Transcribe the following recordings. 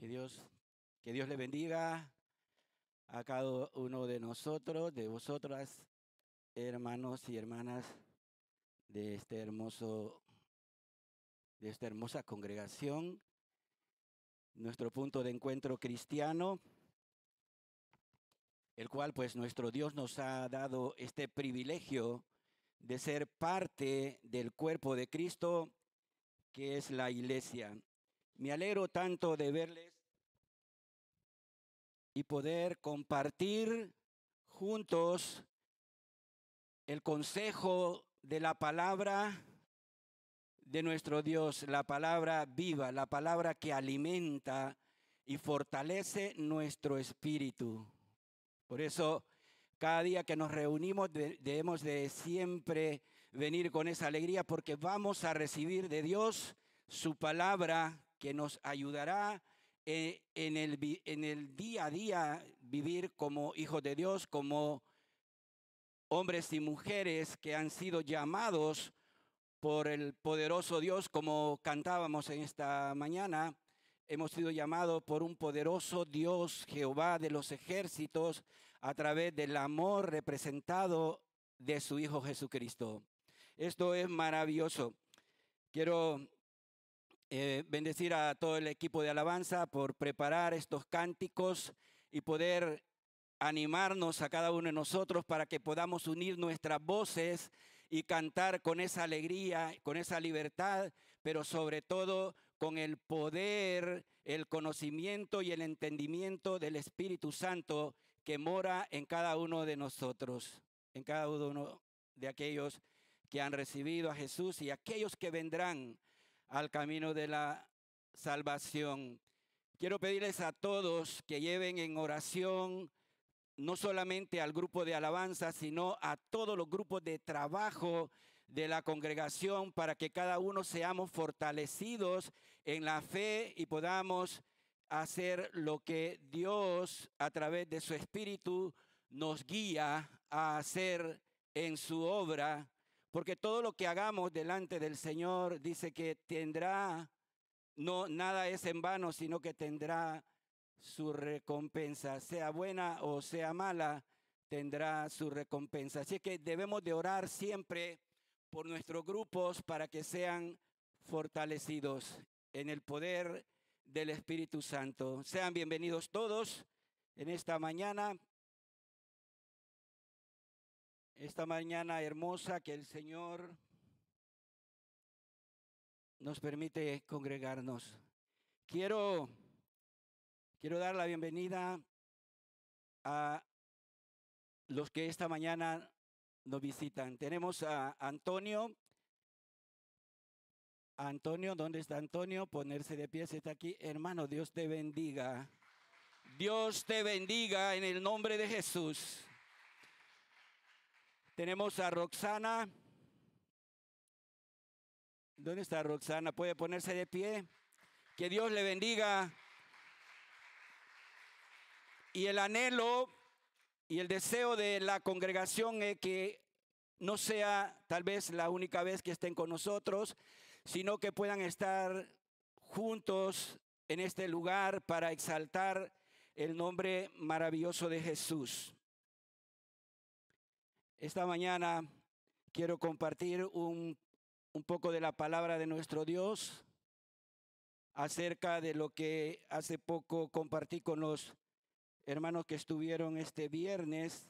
Que Dios, que Dios le bendiga a cada uno de nosotros, de vosotras, hermanos y hermanas de de esta hermosa congregación, nuestro punto de encuentro cristiano, el cual pues nuestro Dios nos ha dado este privilegio de ser parte del cuerpo de Cristo, que es la iglesia. Me alegro tanto de verles y poder compartir juntos el consejo de la palabra de nuestro Dios, la palabra viva, la palabra que alimenta y fortalece nuestro espíritu. Por eso, cada día que nos reunimos debemos de siempre venir con esa alegría porque vamos a recibir de Dios su palabra que nos ayudará en el día a día vivir como hijos de Dios, como hombres y mujeres que han sido llamados por el poderoso Dios, como cantábamos en esta mañana. Hemos sido llamados por un poderoso Dios, Jehová de los ejércitos, a través del amor representado de su Hijo Jesucristo. Esto es maravilloso. Quiero bendecir a todo el equipo de alabanza por preparar estos cánticos y poder animarnos a cada uno de nosotros para que podamos unir nuestras voces y cantar con esa alegría, con esa libertad, pero sobre todo con el poder, el conocimiento y el entendimiento del Espíritu Santo que mora en cada uno de nosotros, en cada uno de aquellos que han recibido a Jesús y aquellos que vendrán al camino de la salvación. Quiero pedirles a todos que lleven en oración no solamente al grupo de alabanza, sino a todos los grupos de trabajo de la congregación para que cada uno seamos fortalecidos en la fe y podamos hacer lo que Dios a través de su Espíritu nos guía a hacer en su obra, porque todo lo que hagamos delante del Señor dice que tendrá, no, nada es en vano, sino que tendrá su recompensa, sea buena o sea mala, tendrá su recompensa. Así que debemos de orar siempre por nuestros grupos para que sean fortalecidos en el poder del Espíritu Santo. Sean bienvenidos todos en esta mañana hermosa que el Señor nos permite congregarnos. Quiero dar la bienvenida a los que esta mañana nos visitan. Tenemos a Antonio. Antonio, ¿dónde está Antonio? Ponerse de pie, si está aquí. Hermano, Dios te bendiga. Dios te bendiga en el nombre de Jesús. Tenemos a Roxana. ¿Dónde está Roxana? ¿Puede ponerse de pie? Que Dios le bendiga. Y el anhelo y el deseo de la congregación es que no sea tal vez la única vez que estén con nosotros, sino que puedan estar juntos en este lugar para exaltar el nombre maravilloso de Jesús. Esta mañana quiero compartir un poco de la palabra de nuestro Dios acerca de lo que hace poco compartí con los hermanos que estuvieron este viernes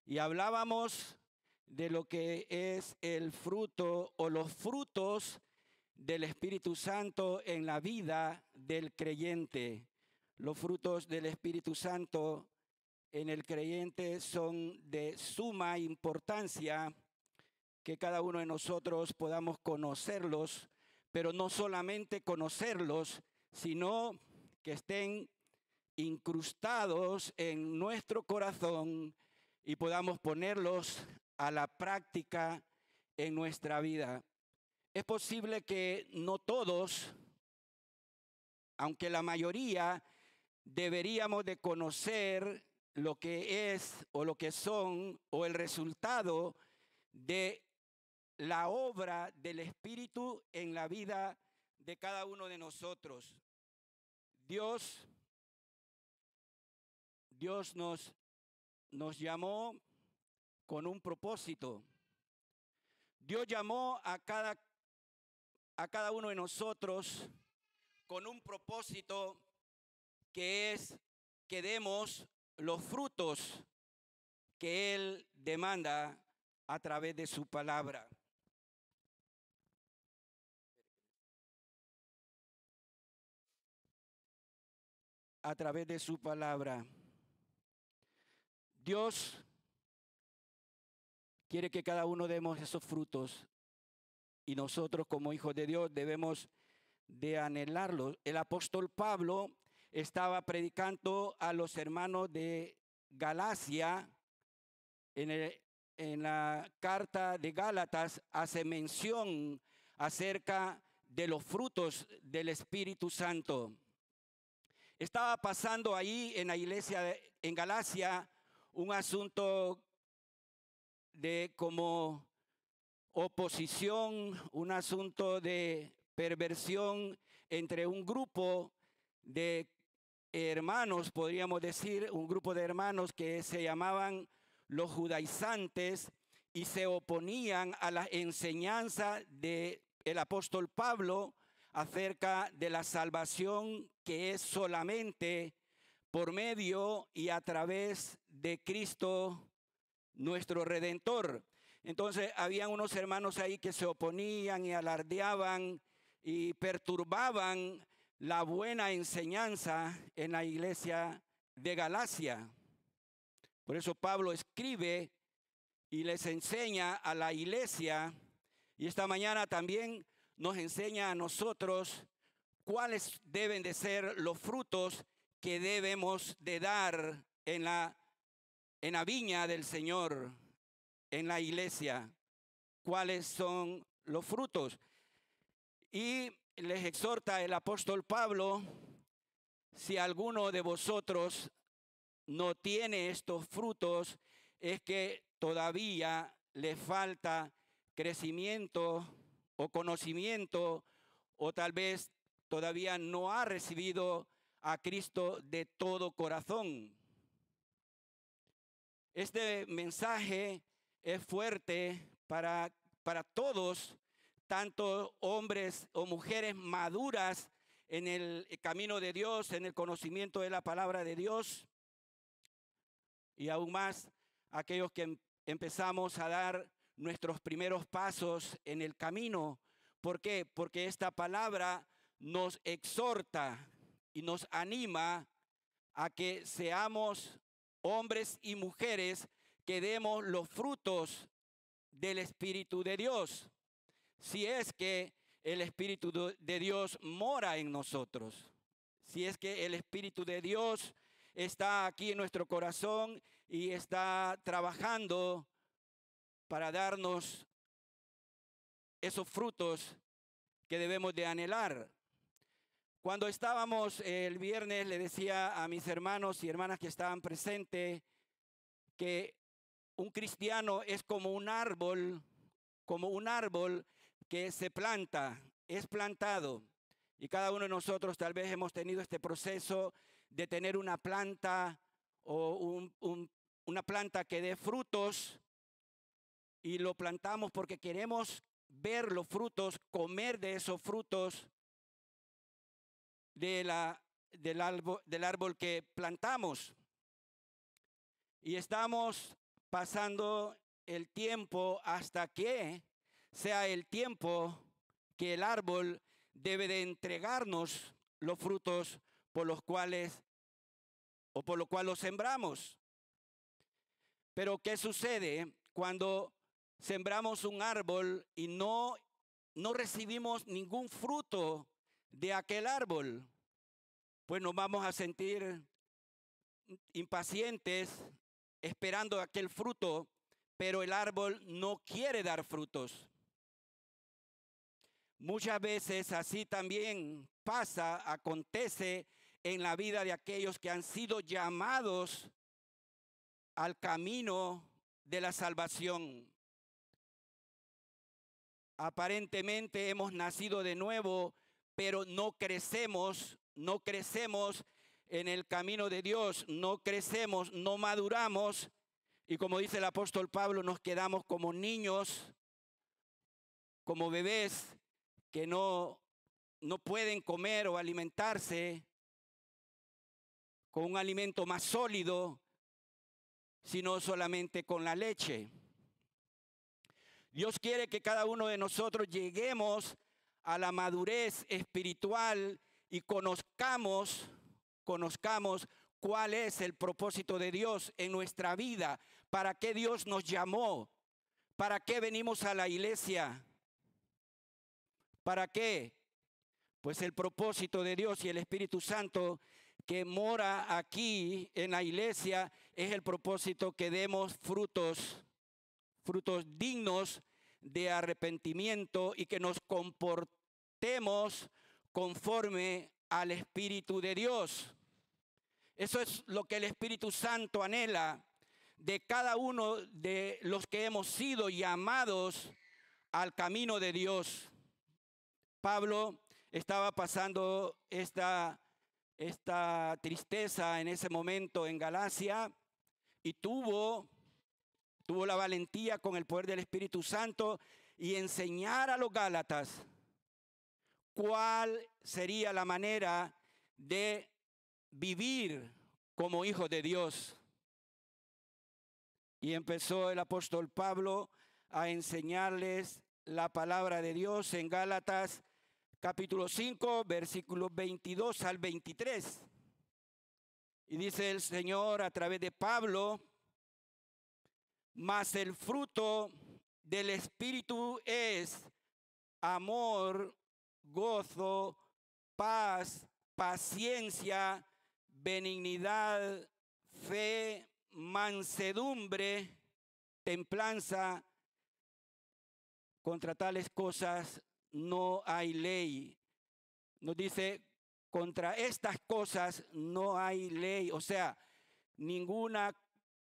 y hablábamos de lo que es el fruto o los frutos del Espíritu Santo en la vida del creyente. Los frutos del Espíritu Santo en el creyente son de suma importancia que cada uno de nosotros podamos conocerlos, pero no solamente conocerlos, sino que estén incrustados en nuestro corazón y podamos ponerlos a la práctica en nuestra vida. Es posible que no todos, aunque la mayoría, deberíamos de conocer lo que es o lo que son o el resultado de la obra del Espíritu en la vida de cada uno de nosotros. Dios nos llamó con un propósito. Dios llamó a cada uno de nosotros con un propósito que es que demos los frutos que Él demanda a través de su palabra. A través de su palabra. Dios quiere que cada uno demos esos frutos y nosotros como hijos de Dios debemos de anhelarlos. El apóstol Pablo estaba predicando a los hermanos de Galacia. En la carta de Gálatas hace mención acerca de los frutos del Espíritu Santo. Estaba pasando ahí en la iglesia en Galacia un asunto de como oposición, un asunto de perversión entre un grupo de hermanos, podríamos decir, un grupo de hermanos que se llamaban los judaizantes y se oponían a la enseñanza del apóstol Pablo acerca de la salvación que es solamente por medio y a través de Cristo nuestro Redentor. Entonces habían unos hermanos ahí que se oponían y alardeaban y perturbaban la buena enseñanza en la iglesia de Galacia. Por eso Pablo escribe y les enseña a la iglesia, y esta mañana también nos enseña a nosotros cuáles deben de ser los frutos que debemos de dar en la viña del Señor, en la iglesia. ¿Cuáles son los frutos? Y les exhorta el apóstol Pablo: si alguno de vosotros no tiene estos frutos, es que todavía le falta crecimiento o conocimiento, o tal vez todavía no ha recibido a Cristo de todo corazón. Este mensaje es fuerte para todos, tanto hombres o mujeres maduras en el camino de Dios, en el conocimiento de la palabra de Dios, y aún más aquellos que empezamos a dar nuestros primeros pasos en el camino. ¿Por qué? Porque esta palabra nos exhorta y nos anima a que seamos hombres y mujeres que demos los frutos del Espíritu de Dios, si es que el Espíritu de Dios mora en nosotros, si es que el Espíritu de Dios está aquí en nuestro corazón y está trabajando para darnos esos frutos que debemos de anhelar. Cuando estábamos el viernes, le decía a mis hermanos y hermanas que estaban presentes que un cristiano es como un árbol que se planta, es plantado. Y cada uno de nosotros tal vez hemos tenido este proceso de tener una planta o una planta que dé frutos, y lo plantamos porque queremos ver los frutos, comer de esos frutos del árbol que plantamos. Y estamos pasando el tiempo hasta que sea el tiempo que el árbol debe de entregarnos los frutos por lo cual los sembramos. Pero ¿qué sucede cuando sembramos un árbol y no recibimos ningún fruto de aquel árbol? Pues nos vamos a sentir impacientes esperando aquel fruto, pero el árbol no quiere dar frutos. Muchas veces así también acontece en la vida de aquellos que han sido llamados al camino de la salvación. Aparentemente hemos nacido de nuevo, pero no crecemos no crecemos en el camino de Dios, no crecemos, no maduramos, y como dice el apóstol Pablo, nos quedamos como niños, como bebés que no pueden comer o alimentarse con un alimento más sólido, sino solamente con la leche. Dios quiere que cada uno de nosotros lleguemos a la madurez espiritual y conozcamos cuál es el propósito de Dios en nuestra vida, para qué Dios nos llamó, para qué venimos a la iglesia, para qué. Pues el propósito de Dios y el Espíritu Santo que mora aquí en la iglesia es el propósito que demos frutos dignos de arrepentimiento y que nos comportemos conforme al Espíritu de Dios. Eso es lo que el Espíritu Santo anhela de cada uno de los que hemos sido llamados al camino de Dios. Pablo estaba pasando esta tristeza en ese momento en Galacia y tuvo la valentía con el poder del Espíritu Santo y enseñar a los gálatas cuál sería la manera de vivir como hijos de Dios. Y empezó el apóstol Pablo a enseñarles la palabra de Dios en Gálatas capítulo 5, versículos 22 al 23. Y dice el Señor a través de Pablo: mas el fruto del Espíritu es amor, gozo, paz, paciencia, benignidad, fe, mansedumbre, templanza. Contra tales cosas no hay ley. Nos dice, contra estas cosas no hay ley. O sea,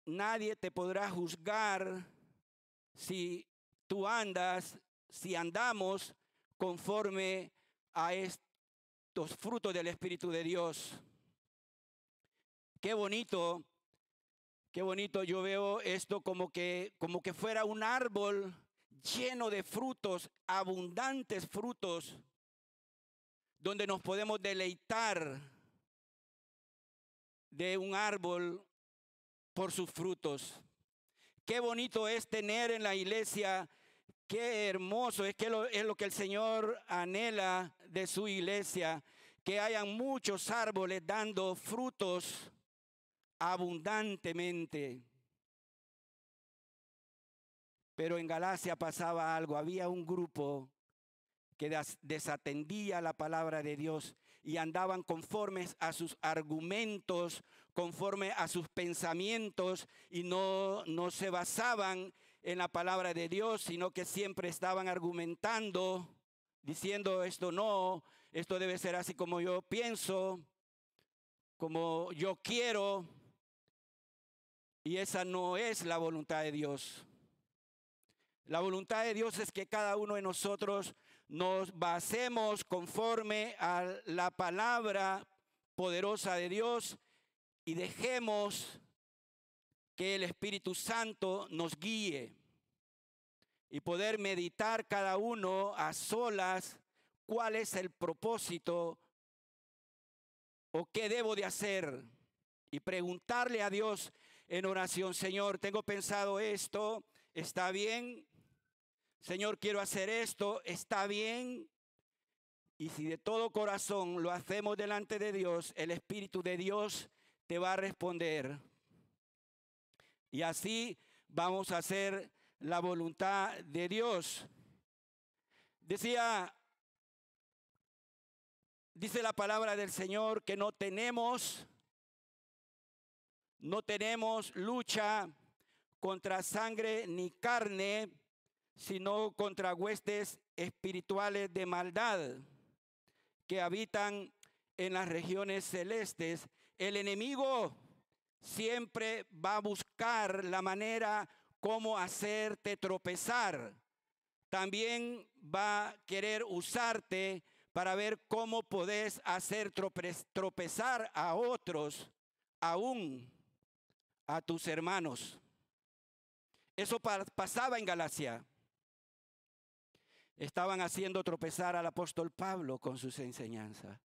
nadie te podrá juzgar si andamos conforme a estos frutos del Espíritu de Dios. Qué bonito yo veo esto como que fuera un árbol lleno de frutos, abundantes frutos, donde nos podemos deleitar de un árbol por sus frutos. Qué bonito es tener en la iglesia, qué hermoso es lo que el Señor anhela de su iglesia, que hayan muchos árboles dando frutos abundantemente. Pero en Galacia pasaba algo, había un grupo que desatendía la palabra de Dios y andaban conformes a sus argumentos, conforme a sus pensamientos, y no se basaban en la palabra de Dios, sino que siempre estaban argumentando, diciendo esto no, esto debe ser así como yo pienso, como yo quiero, y esa no es la voluntad de Dios. La voluntad de Dios es que cada uno de nosotros nos basemos conforme a la palabra poderosa de Dios y dejemos que el Espíritu Santo nos guíe y poder meditar cada uno a solas cuál es el propósito o qué debo de hacer y preguntarle a Dios en oración: Señor, tengo pensado esto, ¿está bien? Señor, quiero hacer esto, ¿está bien? Y si de todo corazón lo hacemos delante de Dios, el Espíritu de Dios te va a responder. Y así vamos a hacer la voluntad de Dios. Dice la palabra del Señor que no tenemos lucha contra sangre ni carne, sino contra huestes espirituales de maldad que habitan en las regiones celestes. El enemigo siempre va a buscar la manera cómo hacerte tropezar. También va a querer usarte para ver cómo podés hacer tropezar a otros, aún a tus hermanos. Eso pasaba en Galacia. Estaban haciendo tropezar al apóstol Pablo con sus enseñanzas.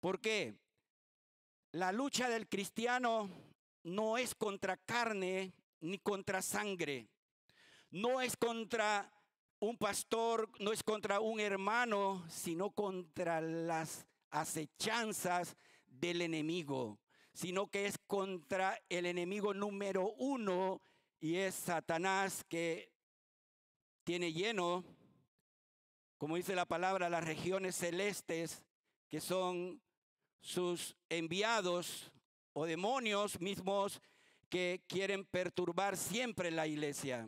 ¿Por qué? La lucha del cristiano no es contra carne ni contra sangre. No es contra un pastor, no es contra un hermano, sino contra las acechanzas del enemigo, sino que es contra el enemigo número uno, y es Satanás, que tiene lleno, como dice la palabra, las regiones celestes, que son sus enviados o demonios mismos que quieren perturbar siempre la iglesia.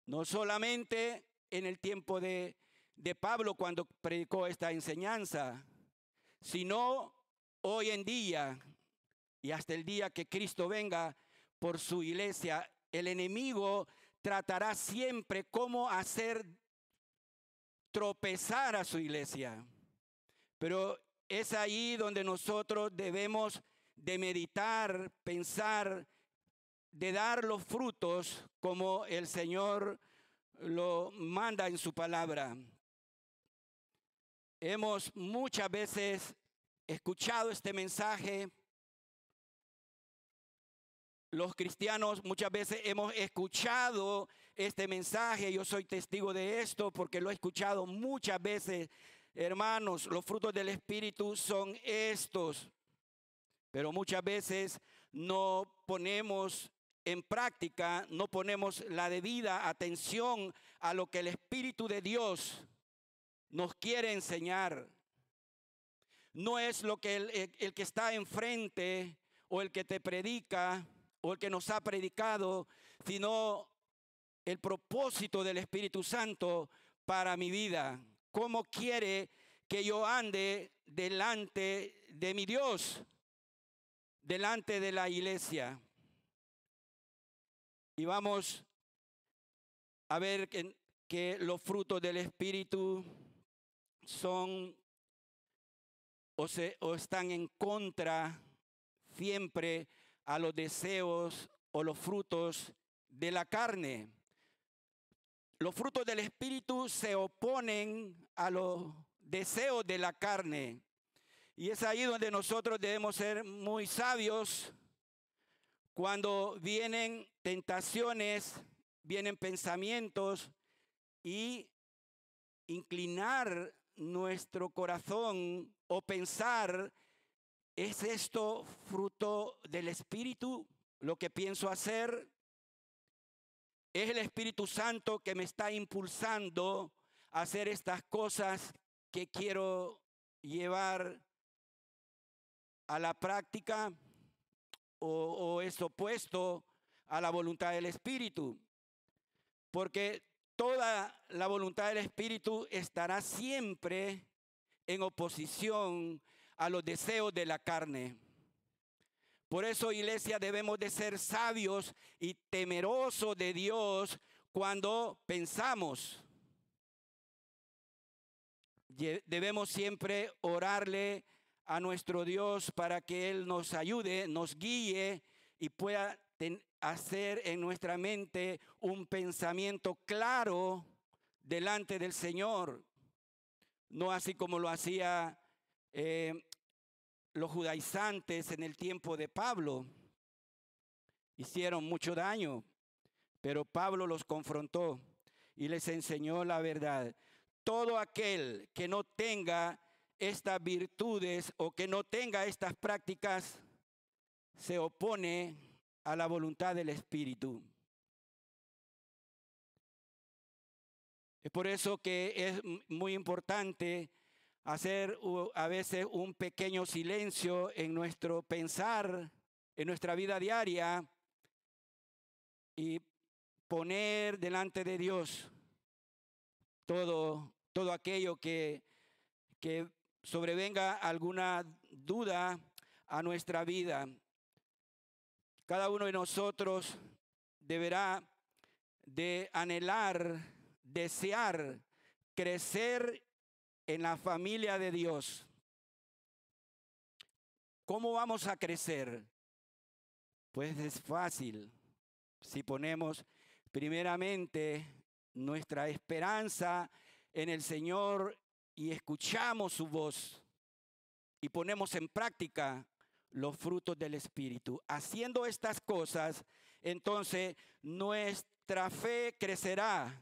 No solamente en el tiempo de Pablo cuando predicó esta enseñanza, sino hoy en día y hasta el día que Cristo venga por su iglesia. El enemigo tratará siempre cómo hacer tropezar a su iglesia. Pero es ahí donde nosotros debemos de meditar, pensar, de dar los frutos como el Señor lo manda en su palabra. Hemos muchas veces escuchado este mensaje. Los cristianos muchas veces hemos escuchado este mensaje. Yo soy testigo de esto porque lo he escuchado muchas veces. Hermanos, los frutos del Espíritu son estos. Pero muchas veces no ponemos en práctica, no ponemos la debida atención a lo que el Espíritu de Dios nos quiere enseñar. No es lo que el que está enfrente o el que te predica o el que nos ha predicado, sino el propósito del Espíritu Santo para mi vida. ¿Cómo quiere que yo ande delante de mi Dios, delante de la iglesia? Y vamos a ver que los frutos del Espíritu son o están en contra siempre a los deseos o los frutos de la carne. Los frutos del Espíritu se oponen a los deseos de la carne. Y es ahí donde nosotros debemos ser muy sabios cuando vienen tentaciones, vienen pensamientos, y inclinar nuestro corazón o pensar, ¿es esto fruto del Espíritu lo que pienso hacer? ¿Es el Espíritu Santo que me está impulsando a hacer estas cosas que quiero llevar a la práctica? ¿O es opuesto a la voluntad del Espíritu? Porque toda la voluntad del Espíritu estará siempre en oposición a los deseos de la carne. Por eso, iglesia, debemos de ser sabios y temerosos de Dios cuando pensamos. Debemos siempre orarle a nuestro Dios para que Él nos ayude, nos guíe y pueda hacer en nuestra mente un pensamiento claro delante del Señor. No así como lo hacía los judaizantes en el tiempo de Pablo. Hicieron mucho daño, pero Pablo los confrontó y les enseñó la verdad. Todo aquel que no tenga estas virtudes o que no tenga estas prácticas se opone a la voluntad del Espíritu. Es por eso que es muy importante hacer a veces un pequeño silencio en nuestro pensar, en nuestra vida diaria, y poner delante de Dios todo aquello que sobrevenga alguna duda a nuestra vida. Cada uno de nosotros deberá de anhelar, desear crecer en la familia de Dios. ¿Cómo vamos a crecer? Pues es fácil. Si ponemos primeramente nuestra esperanza en el Señor y escuchamos su voz y ponemos en práctica los frutos del Espíritu. Haciendo estas cosas, entonces nuestra fe crecerá.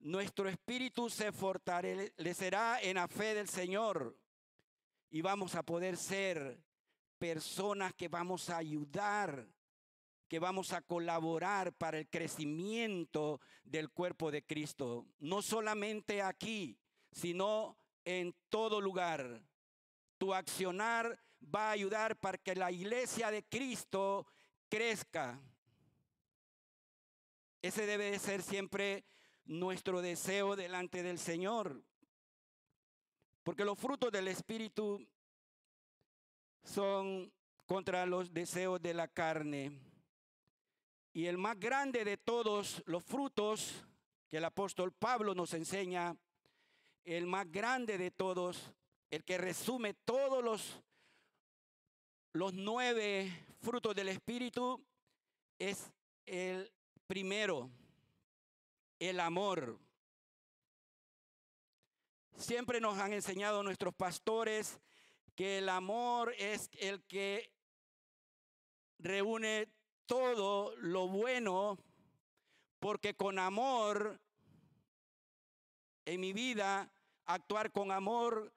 Nuestro espíritu se fortalecerá en la fe del Señor y vamos a poder ser personas que vamos a ayudar, que vamos a colaborar para el crecimiento del cuerpo de Cristo. No solamente aquí, sino en todo lugar. Tu accionar va a ayudar para que la iglesia de Cristo crezca. Ese debe de ser siempre nuestro deseo delante del Señor. Porque los frutos del Espíritu son contra los deseos de la carne. Y el más grande de todos los frutos que el apóstol Pablo nos enseña, el más grande de todos, el que resume todos los 9 frutos del Espíritu, es el primero, el amor. Siempre nos han enseñado nuestros pastores que el amor es el que reúne todo lo bueno, porque con amor en mi vida, actuar con amor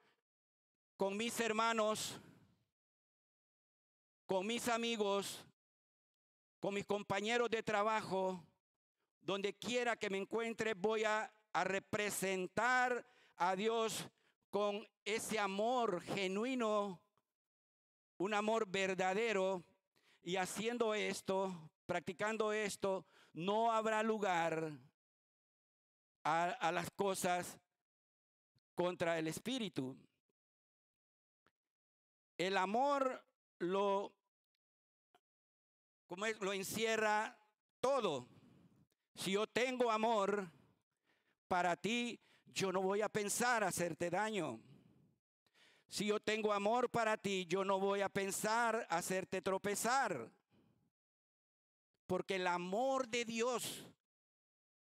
con mis hermanos, con mis amigos, con mis compañeros de trabajo, donde quiera que me encuentre, voy a representar a Dios con ese amor genuino, un amor verdadero. Y haciendo esto, practicando esto, no habrá lugar a las cosas contra el espíritu. El amor lo encierra todo. Si yo tengo amor para ti, yo no voy a pensar hacerte daño. Si yo tengo amor para ti, yo no voy a pensar hacerte tropezar. Porque el amor de Dios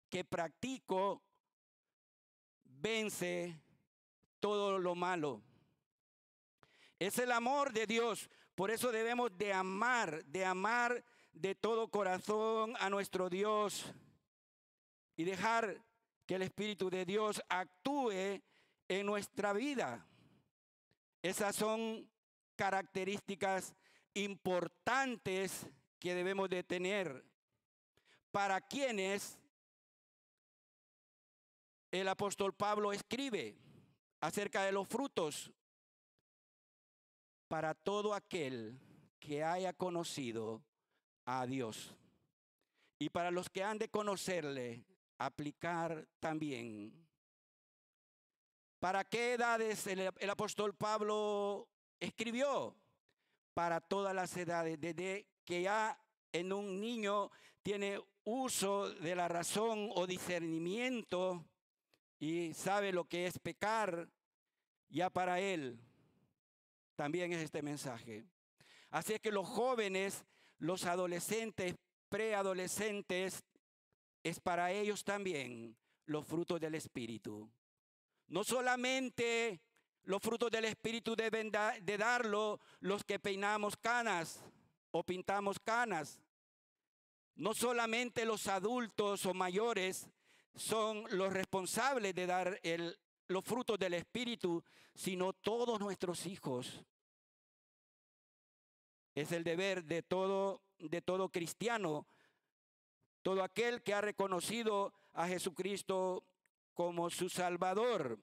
que practico vence todo lo malo. Es el amor de Dios. Por eso debemos de amar de todo corazón a nuestro Dios y dejar que el Espíritu de Dios actúe en nuestra vida. Esas son características importantes que debemos de tener. Para quienes el apóstol Pablo escribe acerca de los frutos, para todo aquel que haya conocido a Dios. Y para los que han de conocerle, aplicar también. ¿Para qué edades el apóstol Pablo escribió? Para todas las edades, desde que ya en un niño tiene uso de la razón o discernimiento y sabe lo que es pecar, ya para él también es este mensaje. Así es que los jóvenes, los adolescentes, preadolescentes, es para ellos también los frutos del Espíritu. No solamente los frutos del Espíritu deben de darlo los que peinamos canas o pintamos canas. No solamente los adultos o mayores son los responsables de dar los frutos del Espíritu, sino todos nuestros hijos. Es el deber de todo cristiano, todo aquel que ha reconocido a Jesucristo como su Salvador.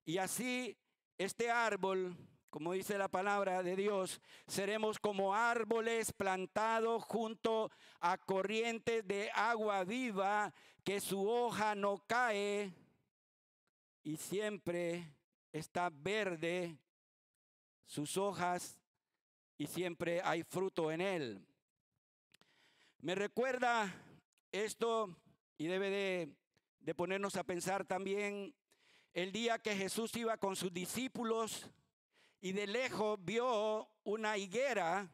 Y así este árbol, como dice la palabra de Dios, seremos como árboles plantados junto a corrientes de agua viva, que su hoja no cae y siempre está verde sus hojas y siempre hay fruto en él. Me recuerda esto y debe de ponernos a pensar también el día que Jesús iba con sus discípulos y de lejos vio una higuera.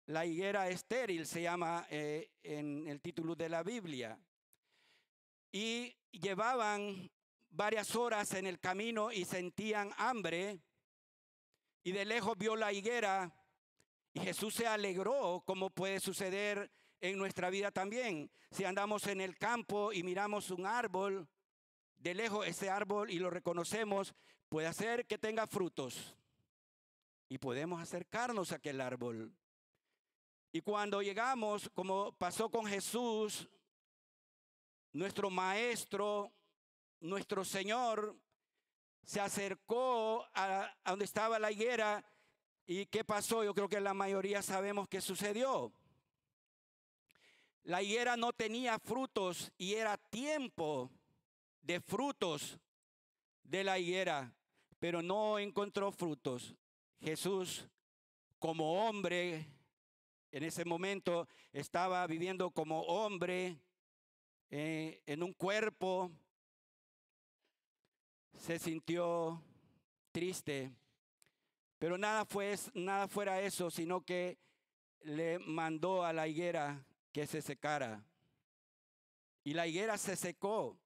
La higuera estéril se llama en el título de la Biblia. Y llevaban varias horas en el camino y sentían hambre. Y de lejos vio la higuera y Jesús se alegró, como puede suceder en nuestra vida también. Si andamos en el campo y miramos un árbol, de lejos ese árbol y lo reconocemos, puede hacer que tenga frutos. Y podemos acercarnos a aquel árbol. Y cuando llegamos, como pasó con Jesús, nuestro Maestro, nuestro Señor, se acercó a donde estaba la higuera. ¿Y qué pasó? Yo creo que la mayoría sabemos qué sucedió. La higuera no tenía frutos y era tiempo de frutos de la higuera, pero no encontró frutos. Jesús, como hombre, en ese momento estaba viviendo como hombre en un cuerpo, se sintió triste, pero nada fuera eso, sino que le mandó a la higuera que se secara. Y la higuera se secó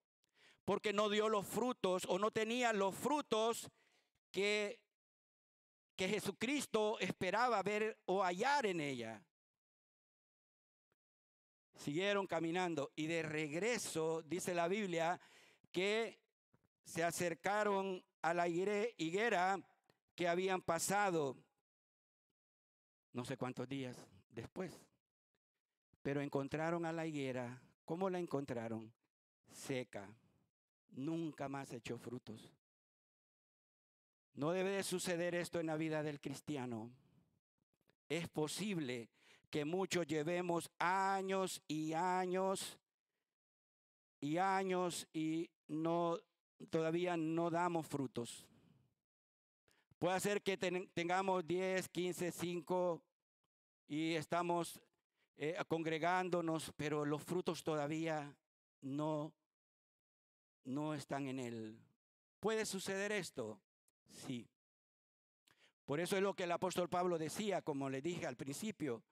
porque no dio los frutos o no tenía los frutos que Jesucristo esperaba ver o hallar en ella. Siguieron caminando y de regreso, dice la Biblia, que se acercaron a la higuera que habían pasado no sé cuántos días después. Pero encontraron a la higuera. ¿Cómo la encontraron? Seca. Nunca más echó frutos. No debe de suceder esto en la vida del cristiano. Es posible que muchos llevemos años y años y años y todavía no damos frutos. Puede ser que tengamos 10, 15, 5 y estamos congregándonos, pero los frutos todavía no están en él. ¿Puede suceder esto? Sí. Por eso es lo que el apóstol Pablo decía, como le dije al principio,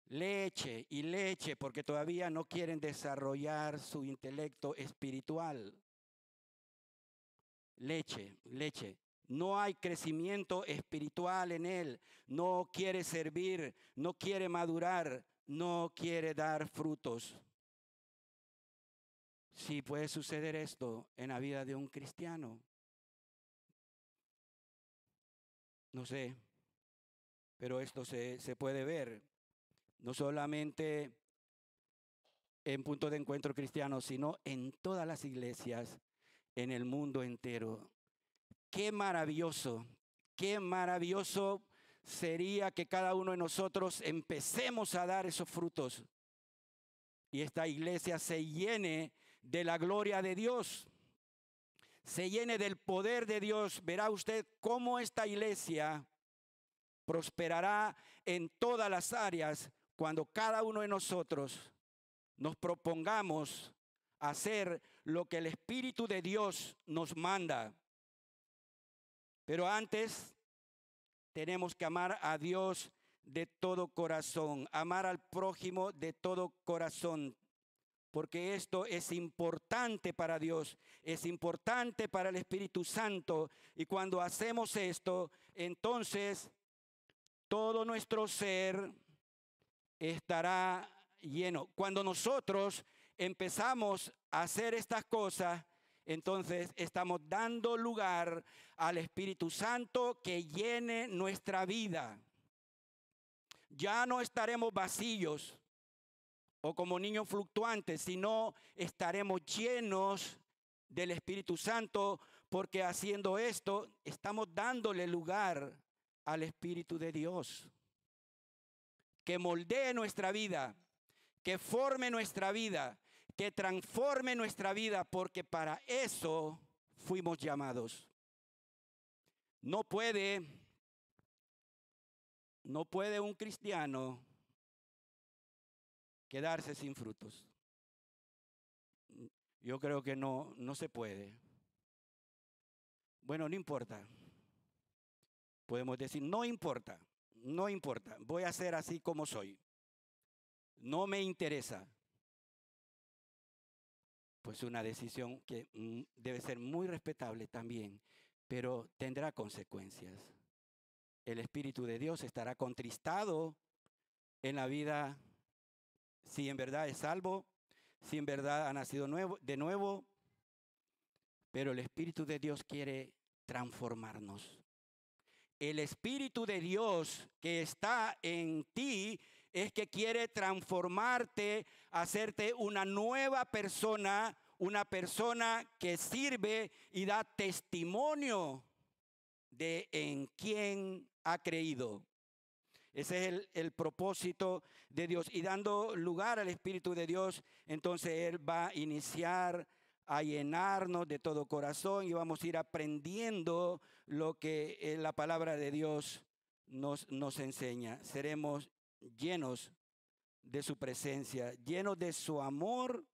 leche y leche, porque todavía no quieren desarrollar su intelecto espiritual. Leche, leche. No hay crecimiento espiritual en él. No quiere servir, no quiere madurar, no quiere dar frutos. Sí, puede suceder esto en la vida de un cristiano. No sé, pero esto se puede ver. No solamente en Punto de Encuentro Cristiano, sino en todas las iglesias en el mundo entero. Qué maravilloso sería que cada uno de nosotros empecemos a dar esos frutos y esta iglesia se llene de la gloria de Dios, se llene del poder de Dios. Verá usted cómo esta iglesia prosperará en todas las áreas cuando cada uno de nosotros nos propongamos hacer lo que el Espíritu de Dios nos manda. Pero antes tenemos que amar a Dios de todo corazón, amar al prójimo de todo corazón, porque esto es importante para Dios, es importante para el Espíritu Santo. Y cuando hacemos esto, entonces todo nuestro ser estará lleno. Cuando nosotros empezamos a hacer estas cosas, entonces estamos dando lugar al Espíritu Santo que llene nuestra vida. Ya no estaremos vacíos o como niños fluctuantes, sino estaremos llenos del Espíritu Santo, porque haciendo esto estamos dándole lugar al Espíritu de Dios, que moldee nuestra vida, que forme nuestra vida, que transforme nuestra vida, porque para eso fuimos llamados. No puede un cristiano quedarse sin frutos. Yo creo que no se puede. Bueno, no importa. Podemos decir, no importa, no importa. Voy a ser así como soy. No me interesa. Pues una decisión que debe ser muy respetable también, pero tendrá consecuencias. El Espíritu de Dios estará contristado en la vida si en verdad es salvo, si en verdad ha nacido de nuevo, pero el Espíritu de Dios quiere transformarnos. El Espíritu de Dios que está en ti es que quiere transformarte, hacerte una nueva persona, una persona que sirve y da testimonio de en quién ha creído. Ese es el propósito de Dios. Y dando lugar al Espíritu de Dios, entonces Él va a iniciar a llenarnos de todo corazón y vamos a ir aprendiendo lo que la palabra de Dios nos enseña. Seremos llenos de su presencia, llenos de su amor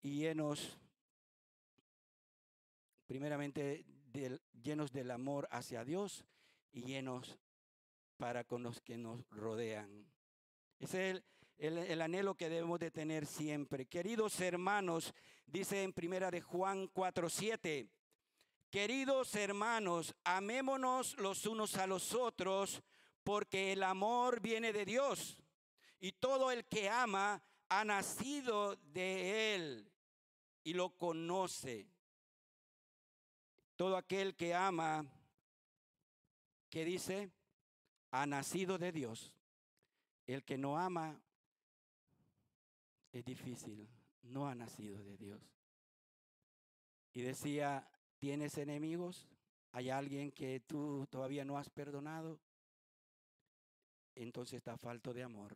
y llenos, primeramente, llenos del amor hacia Dios y llenos para con los que nos rodean. Ese es el anhelo que debemos de tener siempre. Queridos hermanos, dice en primera de Juan 4:7, queridos hermanos, amémonos los unos a los otros, porque el amor viene de Dios, y todo el que ama ha nacido de Él y lo conoce. Todo aquel que ama, ¿qué dice? Ha nacido de Dios. El que no ama es difícil, no ha nacido de Dios. Y decía, ¿tienes enemigos? ¿Hay alguien que tú todavía no has perdonado? Entonces está falto de amor.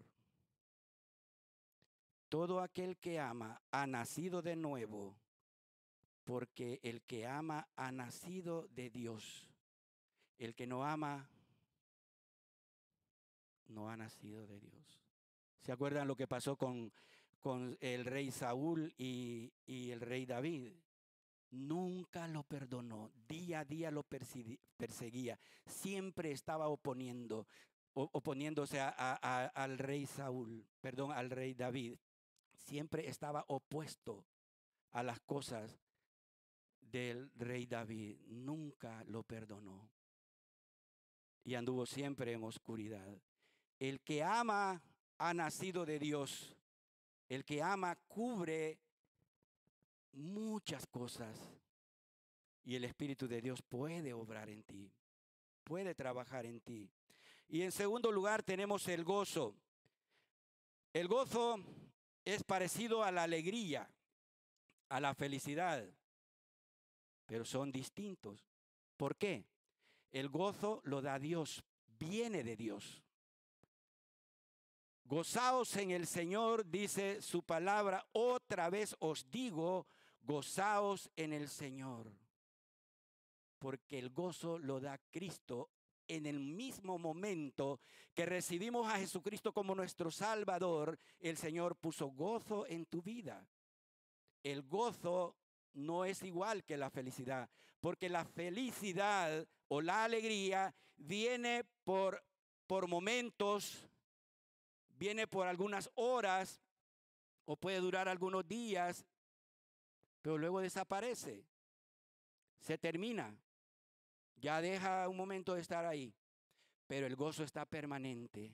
Todo aquel que ama ha nacido de nuevo, porque el que ama ha nacido de Dios. El que no ama no ha nacido de Dios. ¿Se acuerdan lo que pasó con el rey Saúl y el rey David? Nunca lo perdonó, día a día lo perseguía, siempre estaba oponiéndose al rey Saúl, perdón, al rey David. Siempre estaba opuesto a las cosas del rey David, nunca lo perdonó y anduvo siempre en oscuridad. El que ama ha nacido de Dios, el que ama cubre muchas cosas y el Espíritu de Dios puede obrar en ti, puede trabajar en ti. Y en segundo lugar tenemos el gozo. El gozo es parecido a la alegría, a la felicidad, pero son distintos. ¿Por qué? El gozo lo da Dios, viene de Dios. Gozaos en el Señor, dice su palabra, otra vez os digo, gozaos en el Señor. Porque el gozo lo da Cristo en el mismo momento que recibimos a Jesucristo como nuestro Salvador. El Señor puso gozo en tu vida. El gozo no es igual que la felicidad, porque la felicidad o la alegría viene por momentos, viene por algunas horas o puede durar algunos días, pero luego desaparece, se termina. Ya deja un momento de estar ahí, pero el gozo está permanente.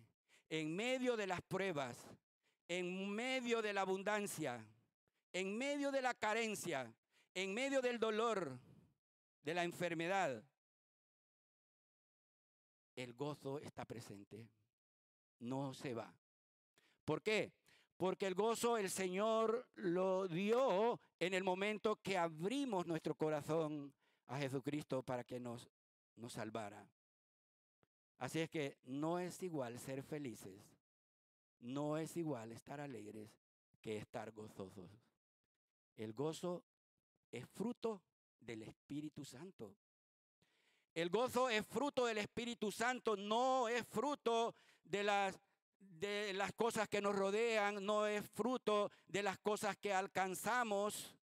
En medio de las pruebas, en medio de la abundancia, en medio de la carencia, en medio del dolor, de la enfermedad, el gozo está presente, no se va. ¿Por qué? Porque el gozo el Señor lo dio en el momento que abrimos nuestro corazón a Jesucristo para que nos salvara. Así es que no es igual ser felices, no es igual estar alegres que estar gozosos. El gozo es fruto del Espíritu Santo. El gozo es fruto del Espíritu Santo, no es fruto de las cosas que nos rodean, no es fruto de las cosas que alcanzamos,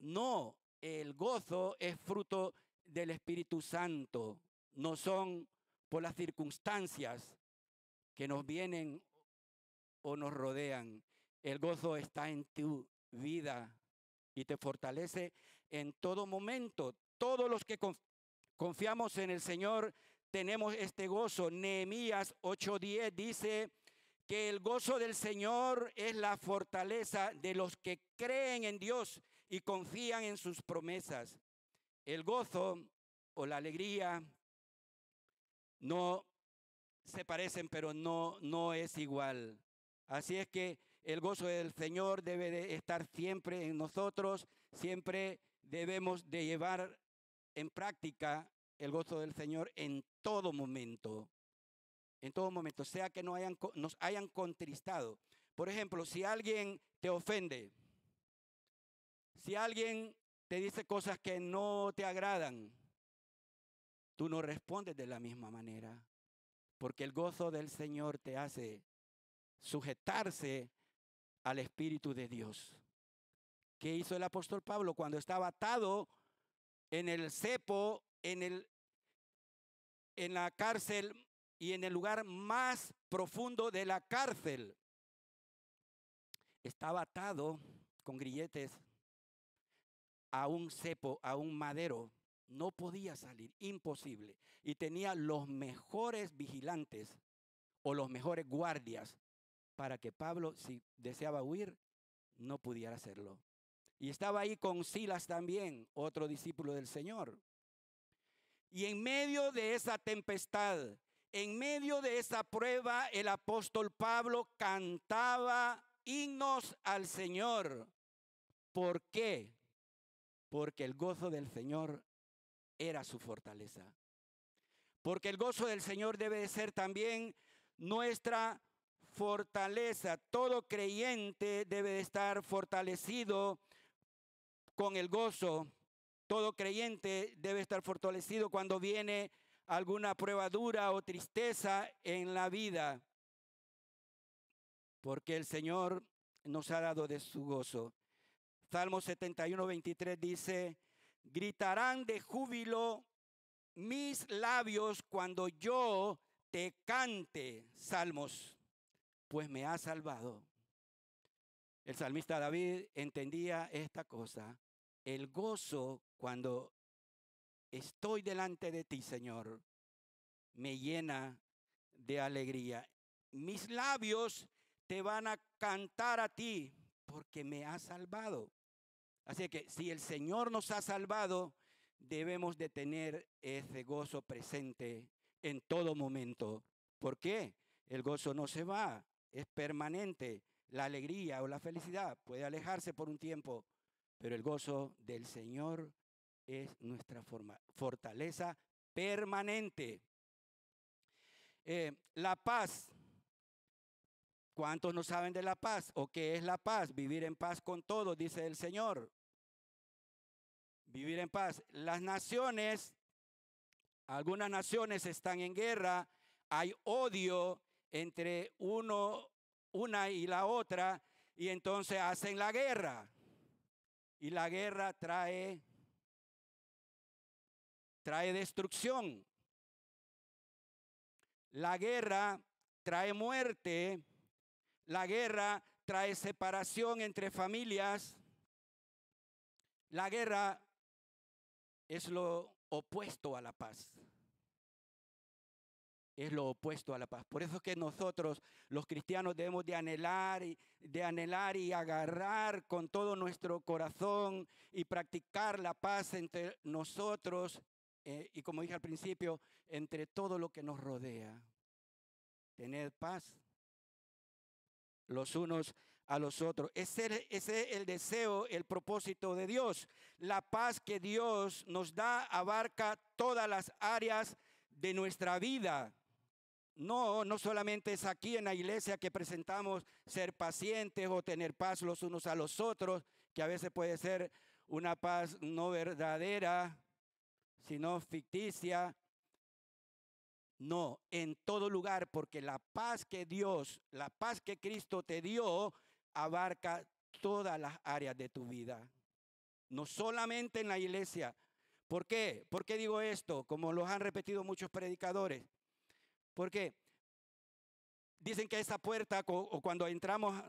No, el gozo es fruto del Espíritu Santo, no son por las circunstancias que nos vienen o nos rodean. El gozo está en tu vida y te fortalece en todo momento. Todos los que confiamos en el Señor tenemos este gozo. Nehemías 8:10 dice que el gozo del Señor es la fortaleza de los que creen en Dios y confían en sus promesas. El gozo o la alegría no se parecen, pero no es igual. Así es que el gozo del Señor debe de estar siempre en nosotros, siempre debemos de llevar en práctica el gozo del Señor en todo momento, sea que nos hayan contristado. Por ejemplo, si alguien te ofende, si alguien te dice cosas que no te agradan, tú no respondes de la misma manera, porque el gozo del Señor te hace sujetarse al Espíritu de Dios. ¿Qué hizo el apóstol Pablo cuando estaba atado en el cepo, en la cárcel y en el lugar más profundo de la cárcel? Estaba atado con grilletes a un cepo, a un madero. No podía salir, imposible. Y tenía los mejores vigilantes o los mejores guardias para que Pablo, si deseaba huir, no pudiera hacerlo. Y estaba ahí con Silas también, otro discípulo del Señor. Y en medio de esa tempestad, en medio de esa prueba, el apóstol Pablo cantaba himnos al Señor. ¿Por qué? Porque el gozo del Señor era su fortaleza. Porque el gozo del Señor debe de ser también nuestra fortaleza. Todo creyente debe de estar fortalecido con el gozo. Todo creyente debe estar fortalecido cuando viene alguna prueba dura o tristeza en la vida, porque el Señor nos ha dado de su gozo. Salmo 71:23 dice: gritarán de júbilo mis labios cuando yo te cante salmos, pues me has salvado. El salmista David entendía esta cosa: el gozo cuando estoy delante de ti, Señor, me llena de alegría. Mis labios te van a cantar a ti porque me has salvado. Así que si el Señor nos ha salvado, debemos de tener ese gozo presente en todo momento. ¿Por qué? El gozo no se va, es permanente. La alegría o la felicidad puede alejarse por un tiempo, pero el gozo del Señor es nuestra fortaleza permanente. La paz. ¿Cuántos no saben de la paz? ¿O qué es la paz? Vivir en paz con todos, dice el Señor. Vivir en paz. Las naciones, algunas naciones están en guerra, hay odio entre una y la otra, y entonces hacen la guerra. Y la guerra trae destrucción. La guerra trae muerte. La guerra trae separación entre familias. La guerra es lo opuesto a la paz. Es lo opuesto a la paz. Por eso es que nosotros, los cristianos, debemos de anhelar y agarrar con todo nuestro corazón y practicar la paz entre nosotros y, como dije al principio, entre todo lo que nos rodea. Tener paz los unos a los otros. Ese es el deseo, el propósito de Dios. La paz que Dios nos da abarca todas las áreas de nuestra vida. No solamente es aquí en la iglesia que presentamos ser pacientes o tener paz los unos a los otros, que a veces puede ser una paz no verdadera, sino ficticia. No, en todo lugar, porque la paz que Cristo te dio, abarca todas las áreas de tu vida. no solamente en la iglesia. ¿Por qué? ¿Por qué digo esto? Como los han repetido muchos predicadores. Porque dicen que esa puerta, o cuando entramos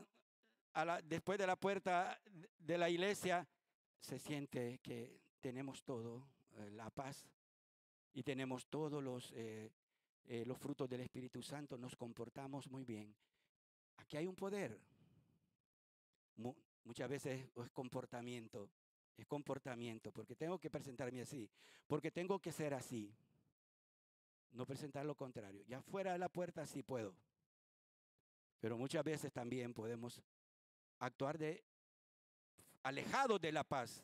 después de la puerta de la iglesia, se siente que tenemos todo, la paz, y tenemos todos los frutos del Espíritu Santo, nos comportamos muy bien. Aquí hay un poder. Muchas veces es comportamiento, porque tengo que presentarme así, porque tengo que ser así, no presentar lo contrario. Ya fuera de la puerta sí puedo, pero muchas veces también podemos actuar alejados de la paz.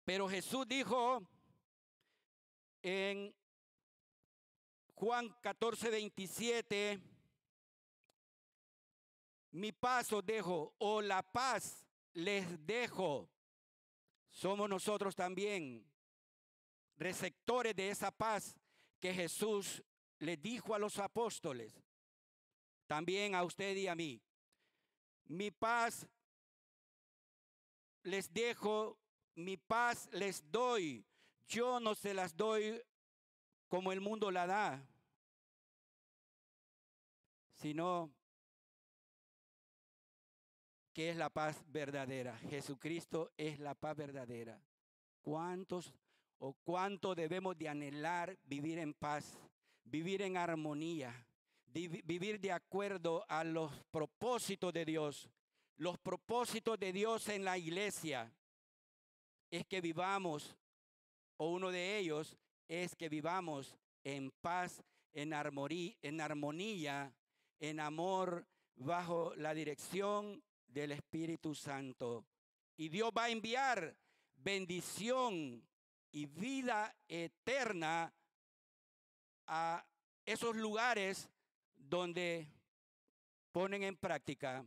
Pero Jesús dijo en Juan 14:27, mi paz os dejo, o la paz les dejo. Somos nosotros también receptores de esa paz que Jesús le dijo a los apóstoles, también a usted y a mí. Mi paz les dejo, mi paz les doy. Yo no se las doy como el mundo la da, sino que es la paz verdadera. Jesucristo es la paz verdadera. ¿Cuánto debemos de anhelar vivir en paz, vivir en armonía, vivir de acuerdo a los propósitos de Dios? Los propósitos de Dios en la iglesia es que vivamos, o uno de ellos es que vivamos en paz, en armonía, en amor, bajo la dirección del Espíritu Santo. Y Dios va a enviar bendición y vida eterna a esos lugares donde ponen en práctica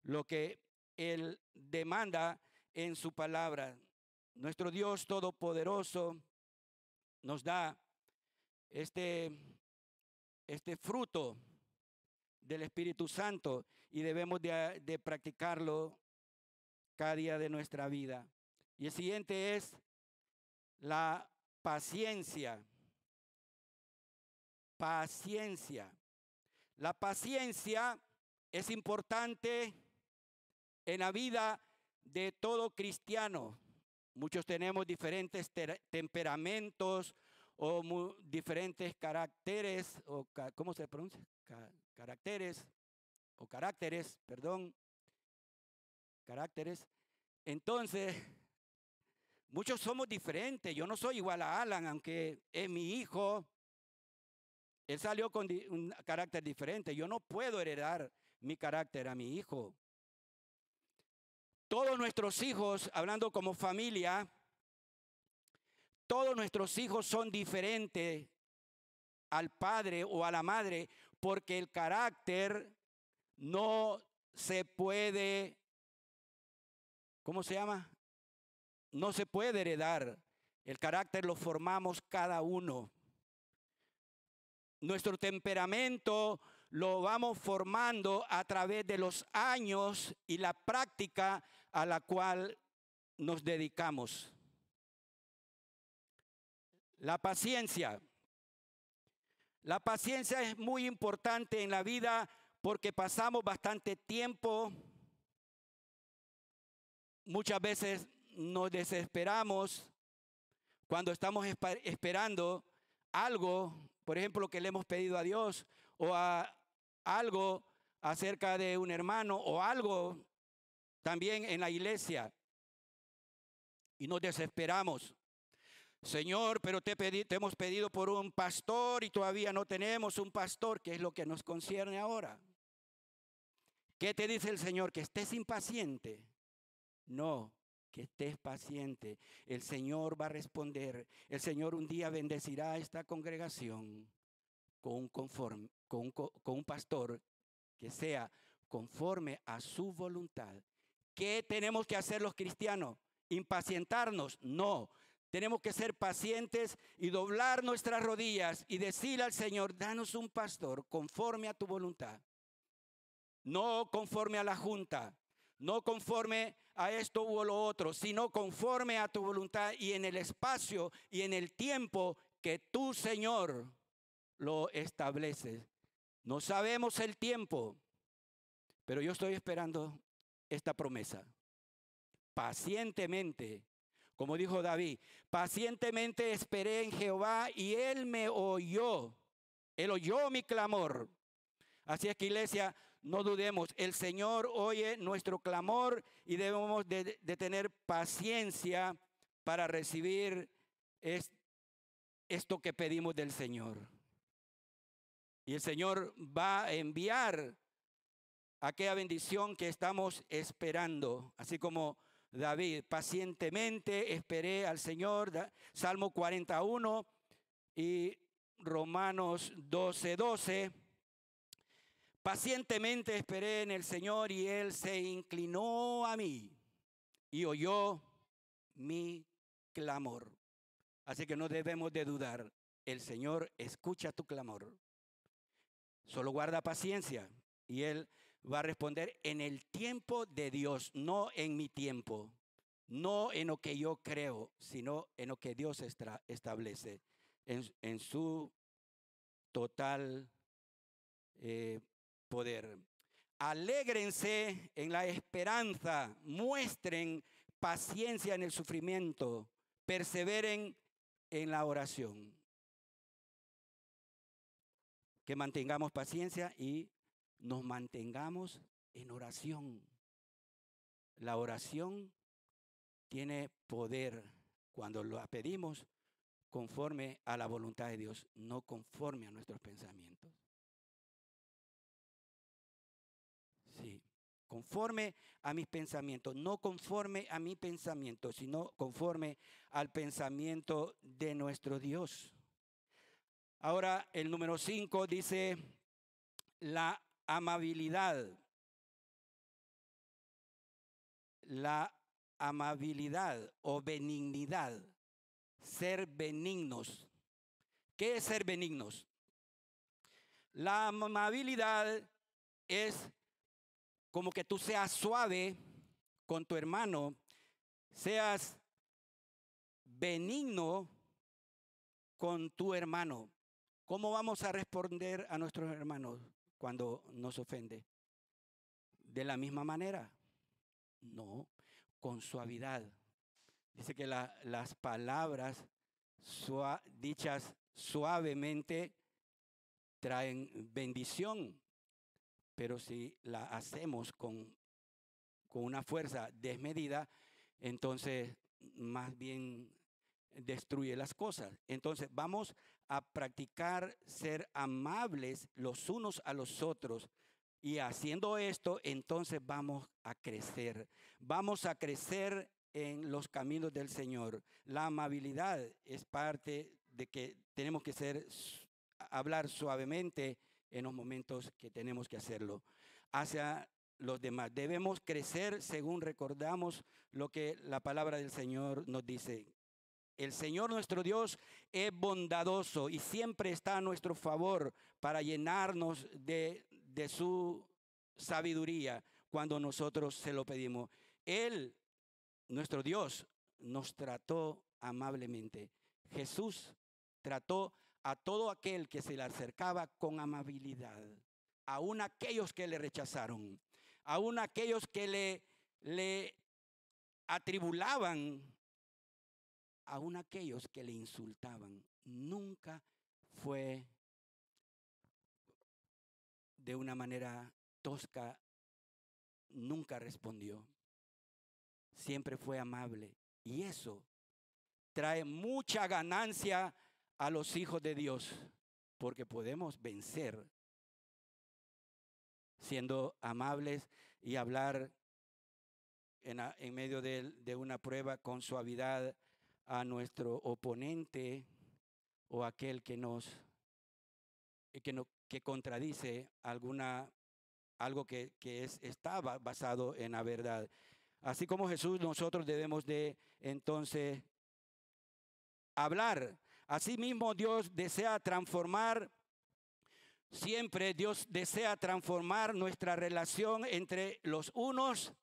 lo que Él demanda en su palabra. Nuestro Dios Todopoderoso nos da este fruto del Espíritu Santo y debemos de practicarlo cada día de nuestra vida. Y el siguiente es la paciencia. Paciencia. La paciencia es importante en la vida de todo cristiano. Muchos tenemos diferentes temperamentos o diferentes caracteres, o ¿cómo se pronuncia? Caracteres. Entonces, muchos somos diferentes. Yo no soy igual a Alan, aunque es mi hijo. Él salió con un carácter diferente. Yo no puedo heredar mi carácter a mi hijo. Todos nuestros hijos, hablando como familia, todos nuestros hijos son diferentes al padre o a la madre, porque el carácter no se puede, ¿cómo se llama? No se puede heredar. El carácter lo formamos cada uno. Nuestro temperamento lo vamos formando a través de los años y la práctica a la cual nos dedicamos. La paciencia. La paciencia es muy importante en la vida porque pasamos bastante tiempo. Muchas veces nos desesperamos cuando estamos esperando algo, por ejemplo, que le hemos pedido a Dios, o algo acerca de un hermano, o algo también en la iglesia, y nos desesperamos. Señor, pero te hemos pedido por un pastor y todavía no tenemos un pastor, que es lo que nos concierne ahora. ¿Qué te dice el Señor? Que estés impaciente. No, que estés paciente. El Señor va a responder. El Señor un día bendecirá a esta congregación con un pastor que sea conforme a su voluntad. ¿Qué tenemos que hacer los cristianos? ¿Impacientarnos? No. Tenemos que ser pacientes y doblar nuestras rodillas y decirle al Señor, danos un pastor conforme a tu voluntad. No conforme a la junta, no conforme a esto u lo otro, sino conforme a tu voluntad y en el espacio y en el tiempo que tú, Señor, lo estableces. No sabemos el tiempo, pero yo estoy esperando esta promesa. Pacientemente, como dijo David, pacientemente esperé en Jehová y Él me oyó. Él oyó mi clamor. Así es que, iglesia, no dudemos. El Señor oye nuestro clamor y debemos de tener paciencia para recibir esto que pedimos del Señor. Y el Señor va a enviar aquella bendición que estamos esperando, así como David, pacientemente esperé al Señor, Salmo 41 y Romanos 12:12. Pacientemente esperé en el Señor y Él se inclinó a mí y oyó mi clamor. Así que no debemos de dudar, el Señor escucha tu clamor. Solo guarda paciencia y Él va a responder en el tiempo de Dios, no en mi tiempo, no en lo que yo creo, sino en lo que Dios establece, en su total poder. Alégrense en la esperanza, muestren paciencia en el sufrimiento, perseveren en la oración. Que mantengamos paciencia y nos mantengamos en oración. La oración tiene poder cuando la pedimos conforme a la voluntad de Dios, no conforme a nuestros pensamientos. Sí, conforme a mis pensamientos, no conforme a mi pensamiento, sino conforme al pensamiento de nuestro Dios. Ahora el número 5 dice la amabilidad. La amabilidad o benignidad. Ser benignos. ¿Qué es ser benignos? La amabilidad es como que tú seas suave con tu hermano, seas benigno con tu hermano. ¿Cómo vamos a responder a nuestros hermanos cuando nos ofende? ¿De la misma manera? No, con suavidad. Dice que las palabras dichas suavemente traen bendición, pero si la hacemos con una fuerza desmedida, entonces más bien destruye las cosas. Entonces vamos a practicar ser amables los unos a los otros. Y haciendo esto, entonces vamos a crecer. Vamos a crecer en los caminos del Señor. La amabilidad es parte de que tenemos que hablar suavemente en los momentos que tenemos que hacerlo. Hacia los demás. Debemos crecer según recordamos lo que la palabra del Señor nos dice. El Señor nuestro Dios es bondadoso y siempre está a nuestro favor para llenarnos de su sabiduría cuando nosotros se lo pedimos. Él, nuestro Dios, nos trató amablemente. Jesús trató a todo aquel que se le acercaba con amabilidad, aun aquellos que le rechazaron, aun aquellos que le atribulaban, aun aquellos que le insultaban. Nunca fue de una manera tosca, nunca respondió. Siempre fue amable. Y eso trae mucha ganancia a los hijos de Dios, porque podemos vencer siendo amables y hablar en medio de una prueba con suavidad a nuestro oponente o aquel que que contradice algo que estaba basado en la verdad. Así como Jesús, nosotros debemos de entonces hablar. Asimismo, Dios desea transformar, siempre Dios desea transformar nuestra relación entre los unos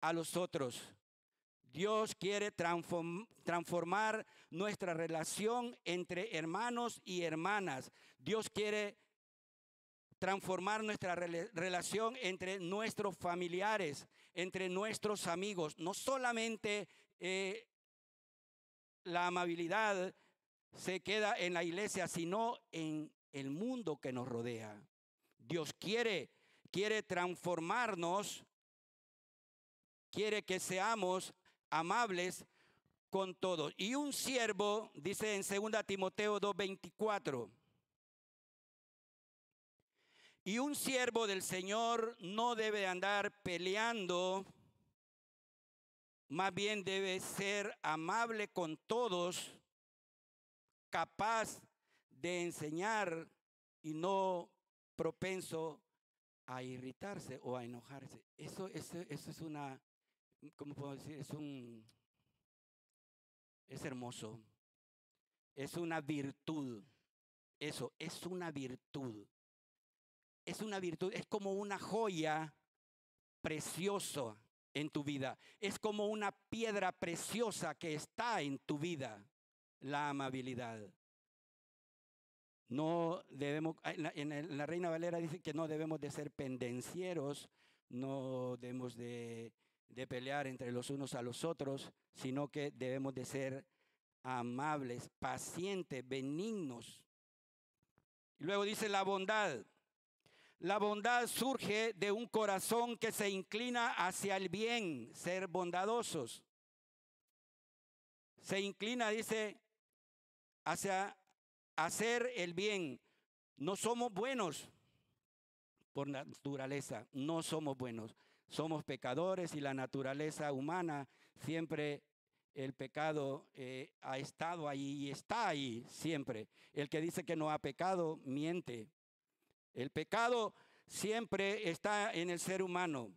a los otros. Dios quiere transformar nuestra relación entre hermanos y hermanas. Dios quiere transformar nuestra relación entre nuestros familiares, entre nuestros amigos. No solamente la amabilidad se queda en la iglesia, sino en el mundo que nos rodea. Dios quiere transformarnos, quiere que seamos amables con todos. Y un siervo, dice en 2 Timoteo 2:24, y un siervo del Señor no debe andar peleando, más bien debe ser amable con todos, capaz de enseñar y no propenso a irritarse o a enojarse. Eso es una, ¿cómo puedo decir? Es hermoso. Es una virtud. Eso es una virtud. Es una virtud, es como una joya preciosa en tu vida. Es como una piedra preciosa que está en tu vida, la amabilidad. No debemos, en la Reina Valera dice que no debemos de ser pendencieros, no debemos de pelear entre los unos a los otros, sino que debemos de ser amables, pacientes, benignos. Y luego dice la bondad. La bondad surge de un corazón que se inclina hacia el bien, ser bondadosos. Se inclina, dice, hacia hacer el bien. No somos buenos por naturaleza, no somos buenos. Somos pecadores y la naturaleza humana, siempre el pecado ha estado ahí y está ahí siempre. El que dice que no ha pecado, miente. El pecado siempre está en el ser humano.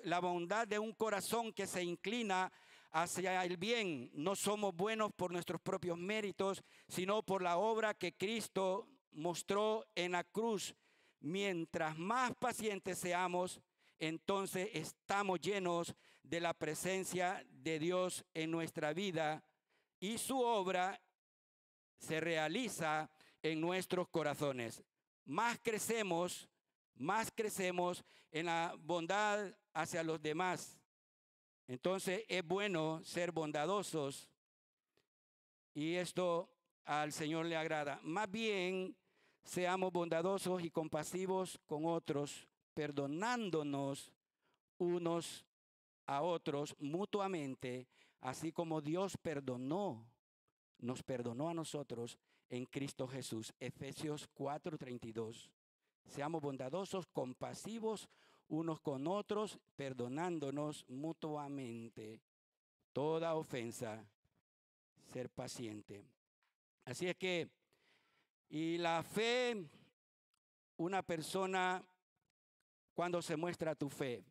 La bondad de un corazón que se inclina hacia el bien. No somos buenos por nuestros propios méritos, sino por la obra que Cristo mostró en la cruz. Mientras más pacientes seamos, entonces estamos llenos de la presencia de Dios en nuestra vida y su obra se realiza en nuestros corazones. Más crecemos en la bondad hacia los demás. Entonces es bueno ser bondadosos y esto al Señor le agrada. Más bien seamos bondadosos y compasivos con otros, perdonándonos unos a otros mutuamente, así como Dios nos perdonó a nosotros en Cristo Jesús. Efesios 4:32. Seamos bondadosos, compasivos unos con otros, perdonándonos mutuamente. Toda ofensa, ser paciente. Así es que, y la fe, una persona, cuando se muestra tu fe,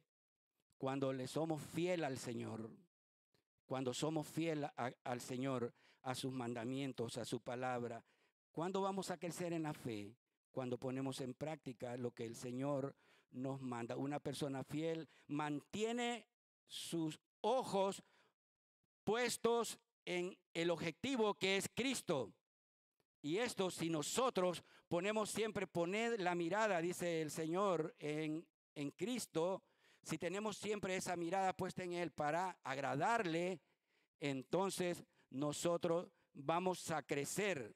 cuando le somos fiel al Señor, cuando somos fiel al Señor, a sus mandamientos, a su palabra. ¿Cuándo vamos a crecer en la fe? Cuando ponemos en práctica lo que el Señor nos manda. Una persona fiel mantiene sus ojos puestos en el objetivo que es Cristo. Y esto, si nosotros poner la mirada, dice el Señor, en Cristo, si tenemos siempre esa mirada puesta en Él para agradarle, entonces nosotros vamos a crecer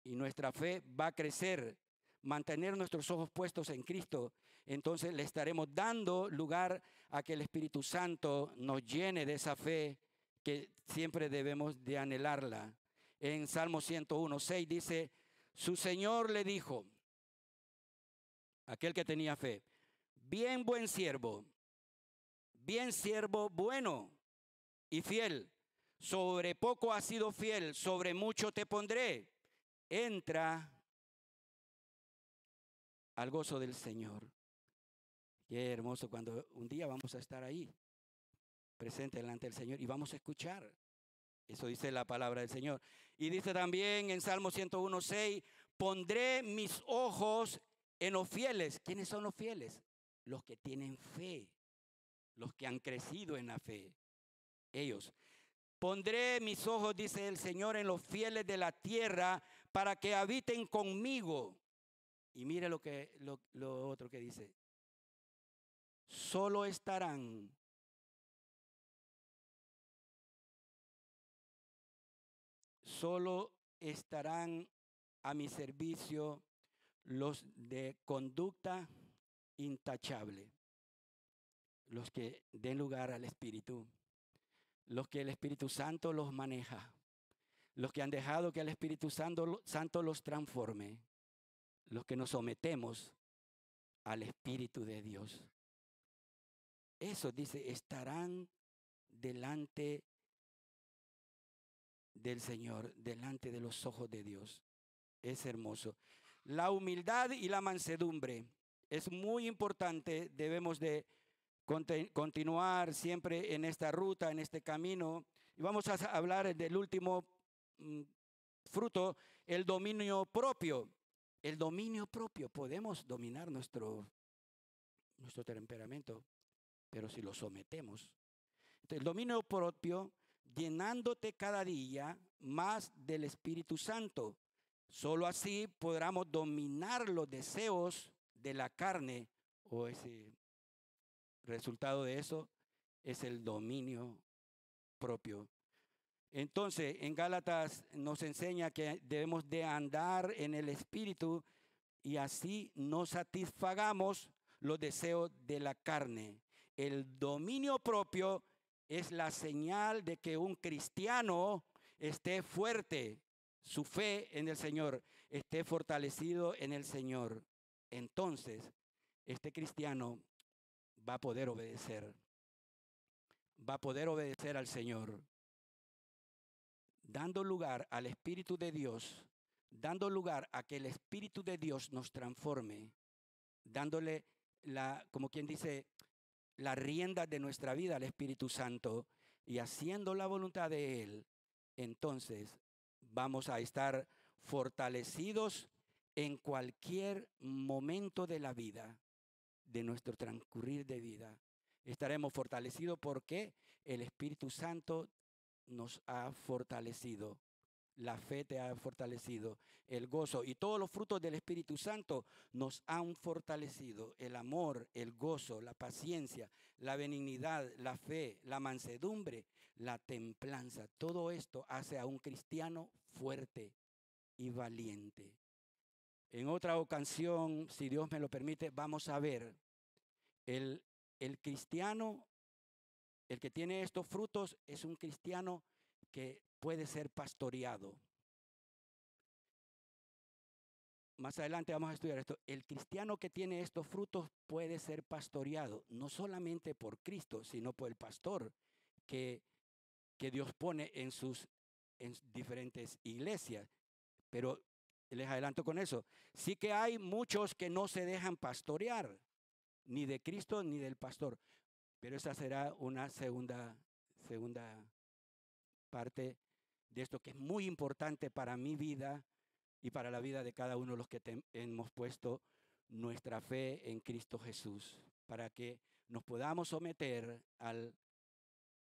y nuestra fe va a crecer. Mantener nuestros ojos puestos en Cristo, entonces le estaremos dando lugar a que el Espíritu Santo nos llene de esa fe que siempre debemos de anhelarla. En Salmo 101:6 dice, su Señor le dijo, aquel que tenía fe, bien buen siervo bueno y fiel. Sobre poco has sido fiel, sobre mucho te pondré. Entra al gozo del Señor. Qué hermoso cuando un día vamos a estar ahí, presente delante del Señor, y vamos a escuchar. Eso dice la palabra del Señor. Y dice también en Salmo 101:6, pondré mis ojos en los fieles. ¿Quiénes son los fieles? Los que tienen fe. los que han crecido en la fe. Ellos. Pondré mis ojos, dice el Señor, en los fieles de la tierra para que habiten conmigo. Y mire lo otro que dice. Solo estarán a mi servicio los de conducta intachable, los que den lugar al Espíritu, los que el Espíritu Santo los maneja, los que han dejado que el Espíritu Santo los transforme, los que nos sometemos al Espíritu de Dios. Eso dice, estarán delante del Señor, delante de los ojos de Dios. Es hermoso. La humildad y la mansedumbre es muy importante. Debemos de continuar siempre en esta ruta, en este camino. Y vamos a hablar del último fruto, el dominio propio. El dominio propio. Podemos dominar nuestro temperamento, pero si lo sometemos. Entonces, el dominio propio, llenándote cada día más del Espíritu Santo. Solo así podremos dominar los deseos de la carne, o ese resultado de eso es el dominio propio. Entonces, en Gálatas nos enseña que debemos de andar en el Espíritu y así no satisfagamos los deseos de la carne. El dominio propio es la señal de que un cristiano esté fuerte, su fe en el Señor esté fortalecido en el Señor. Entonces, este cristiano va a poder obedecer al Señor, dando lugar al Espíritu de Dios, dando lugar a que el Espíritu de Dios nos transforme, dándole como quien dice, la rienda de nuestra vida al Espíritu Santo y haciendo la voluntad de Él. Entonces vamos a estar fortalecidos en cualquier momento de la vida, de nuestro transcurrir de vida. Estaremos fortalecidos porque el Espíritu Santo nos ha fortalecido. La fe te ha fortalecido, el gozo y todos los frutos del Espíritu Santo nos han fortalecido. El amor, el gozo, la paciencia, la benignidad, la fe, la mansedumbre, la templanza. Todo esto hace a un cristiano fuerte y valiente. En otra ocasión, si Dios me lo permite, vamos a ver el cristiano, el que tiene estos frutos es un cristiano que puede ser pastoreado. Más adelante vamos a estudiar esto. El cristiano que tiene estos frutos puede ser pastoreado, no solamente por Cristo, sino por el pastor que Dios pone en diferentes iglesias. Pero les adelanto con eso. Sí que hay muchos que no se dejan pastorear, ni de Cristo ni del pastor. Pero esa será una segunda parte de esto que es muy importante para mi vida y para la vida de cada uno de los que hemos puesto nuestra fe en Cristo Jesús, para que nos podamos someter al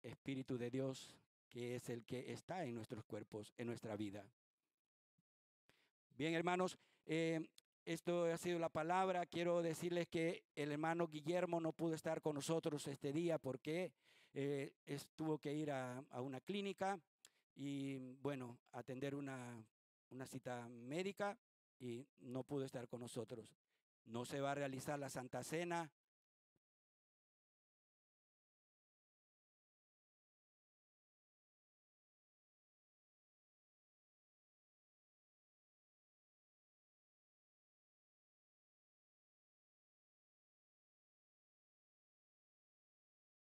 Espíritu de Dios, que es el que está en nuestros cuerpos, en nuestra vida. Bien, hermanos, esto ha sido la palabra. Quiero decirles que el hermano Guillermo no pudo estar con nosotros este día porque tuvo que ir a una clínica y, bueno, atender una cita médica y no pudo estar con nosotros. No se va a realizar la Santa Cena